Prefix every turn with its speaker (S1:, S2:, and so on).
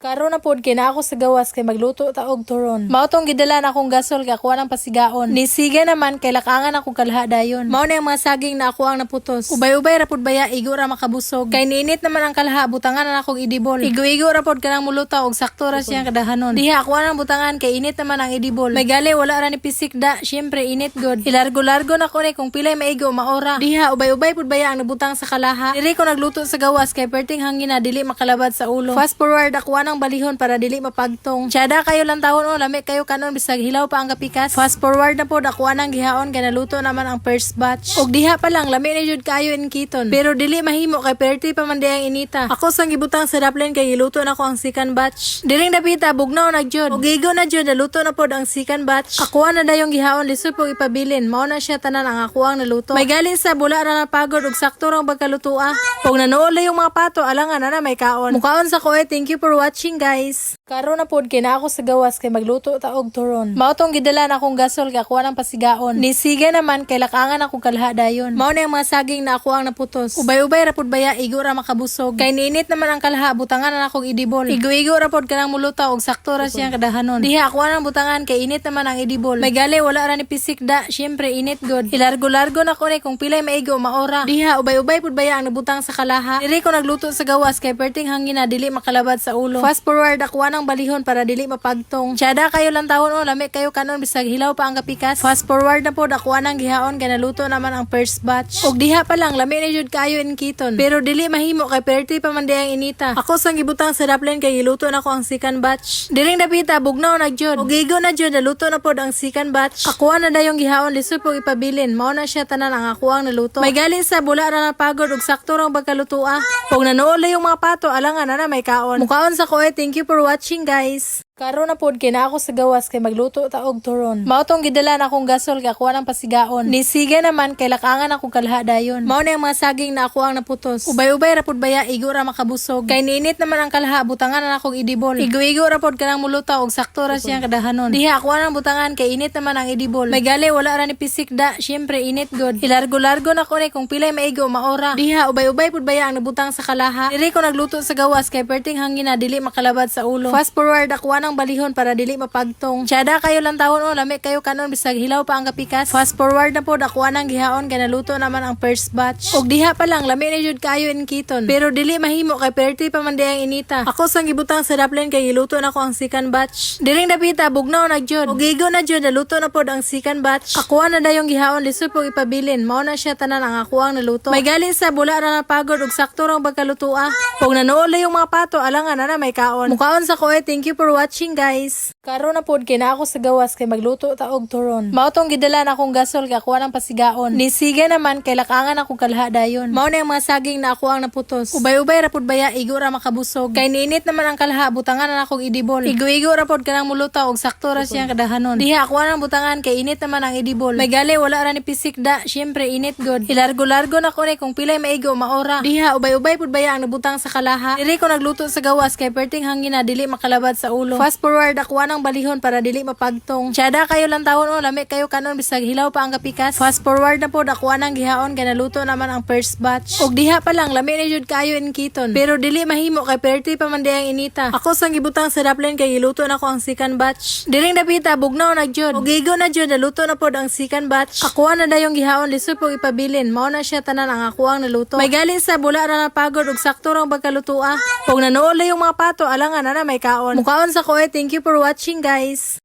S1: Karon na pod kay na ako sa gawas kay magluto ta og turon. Mao tong gidala na akong gasol kay kuha ng pasigaon. Nisiga naman kay lakangan akong kalha dayon. Mao na yung mga saging na ako ang naputos. Ubay-ubay ra pod baya igo ra makabusog. Kay niinit naman ang kalha butangan na akong idibol. Igo-igo ra pod kanang muluta og sakto ra siyang kadahanon. Diha kuha ng butangan kay init naman ang idibol. May gali wala ra ni pisik da, syempre init god. Ilargo-largo na ko ni kung pilay maigo maora. Diha ubay-ubay pod baya ang nabutang sa kalaha. Diri ko nagluto sa gawas kay perting hangin na dili makalabad sa ulo. Fast forward ako ng balihon para dili mapagtong. Tsada kayo lang tawon o lami kayo kanon bisag hilaw pa ang kapikas. Fast forward na pod ako anang gihaon kay naluto naman ang first batch. Og diha pa lang lami na jud kayo in kiton. Pero dili mahimo kay perti pa man ang inita. Ako sang gibutang sa daplin kay giluto na ko ang second batch. Diring dapita bugnaw na jud. Og gigo na jud naluto na pod ang second batch. Ako na dayong gihaon lisod pog ipabilin. Mao na siya tanan ang ako ang naluto. May galing sa bula ra na pagod og sakto rang pagkalutoa. Og nanuol yung mga pato alangan na may kaon. Mukaon sa ko thank you for watching guys. Karon na pod kay na ako sa gawas kay magluto ta og turon. Mao tong gidala na akong gasol kay kuha ng pasigaon. Nisiga naman kay lakangan akong kalha dayon. Mao na yung mga saging na ako ang naputos. Ubay-ubay ra pod baya igo ra makabusog. Kay niinit naman ang kalha butangan na akong idibol. Igo-igo ra pod kanang muluta og sakto ra siyang kadahanon. Diha ako nang butangan kay init naman ang idibol. May gali wala ra ni pisik da, syempre init god. Ilargo-largo na ko ni kung pilay maigo maora. Diha ubay-ubay pod baya ang nabutang sa kalaha. Diri ko nagluto sa gawas kay perting hangin na dili makalabad sa ulo. Fast forward ako ng balihon para dili mapagtong. Tsada kayo lang tawon o lami kayo kanon bisag hilaw pa ang kapikas. Fast forward na pod ako anang gihaon kay naluto naman ang first batch. Og diha pa lang lami na jud kayo in kiton. Pero dili mahimo kay perti pa man ang inita. Ako sang gibutang sa daplin kay giluto na ko ang second batch. Diring dapita bugnaw na jud. Og gigo na jud naluto na pod ang second batch. Ako na dayong gihaon lisod pog ipabilin. Mao na siya tanan ang ako ang naluto. May galing sa bula ra na pagod og sakto rang pagkalutoa. Og nanuol yung mga pato alangan na may kaon. Mukaon sa ko thank you for watching guys. Karon na pod kay na ako sa gawas kay magluto ta og turon. Mao tong gidala na akong gasol kay kuha ng pasigaon. Nisiga naman kay lakangan akong kalha dayon. Mao na yung mga saging na ako ang naputos. Ubay-ubay ra pod baya igo ra makabusog. Kay niinit naman ang kalha butangan na akong idibol. Igo-igo ra pod kanang muluta og sakto ra siyang kadahanon. Diha ako nang butangan kay init naman ang idibol. May gali wala ra ni pisik da, syempre init god. Ilargo-largo na ko ni kung pilay maigo maora. Diha ubay-ubay pod baya ang nabutang sa kalaha. Diri ko nagluto sa gawas kay perting hangin na dili makalabad sa ulo. Fast forward ako ng balihon para dili mapagtong. Tsada kayo lang tawon o lami kayo kanon bisag hilaw pa ang kapikas. Fast forward na pod ako anang gihaon kay naluto naman ang first batch. Og diha pa lang lami na jud kayo in kiton. Pero dili mahimo kay perti pa man ang inita. Ako sang gibutang sa daplin kay giluto na ko ang second batch. Diring dapita bugnaw na jud. Og gigo na jud naluto na pod ang second batch. Ako na dayong gihaon lisod pog ipabilin. Mao na siya tanan ang ako ang naluto. May galing sa bula ra na pagod og sakto rang pagkalutoa. Og nanuol yung mga pato alangan na may kaon. Mukaon sa ko thank you for watching guys. Karon na pod kay na ako sa gawas kay magluto ta og turon. Mao tong gidala na akong gasol kay kuha ng pasigaon. Nisiga naman kay lakangan akong kalha dayon. Mao na yung mga saging na ako ang naputos. Ubay-ubay ra pod baya igo ra makabusog. Kay niinit naman ang kalha butangan na akong idibol. Igo-igo ra pod kanang muluta og sakto ra siyang kadahanon. Diha ako nang butangan kay init naman ang idibol. May gali wala ra ni pisik da, syempre init god. Ilargo-largo na ko ni kung pilay maigo maora. Diha ubay-ubay pod baya ang nabutang sa kalaha. Diri ko nagluto sa gawas kay perting hangin na dili makalabad sa ulo. Fast forward ako ng balihon para dili mapagtong. Tsada kayo lang tawon o lami kayo kanon bisag hilaw pa ang kapikas. Fast forward na pod ako anang gihaon kay naluto naman ang first batch. Og diha pa lang lami na jud kayo in kiton. Pero dili mahimo kay perti pa man ang inita. Ako sang gibutang sa daplin kay giluto na ko ang second batch. Diring dapita bugnaw na jud. Og gigo na jud naluto na pod ang second batch. Ako na dayong gihaon lisod pog ipabilin. Mao na siya tanan ang ako ang naluto. May galing sa bula ra na pagod og sakto rang pagkalutoa. Og nanuol yung mga pato alangan na may kaon. Mukaon sa ko thank you for watching guys.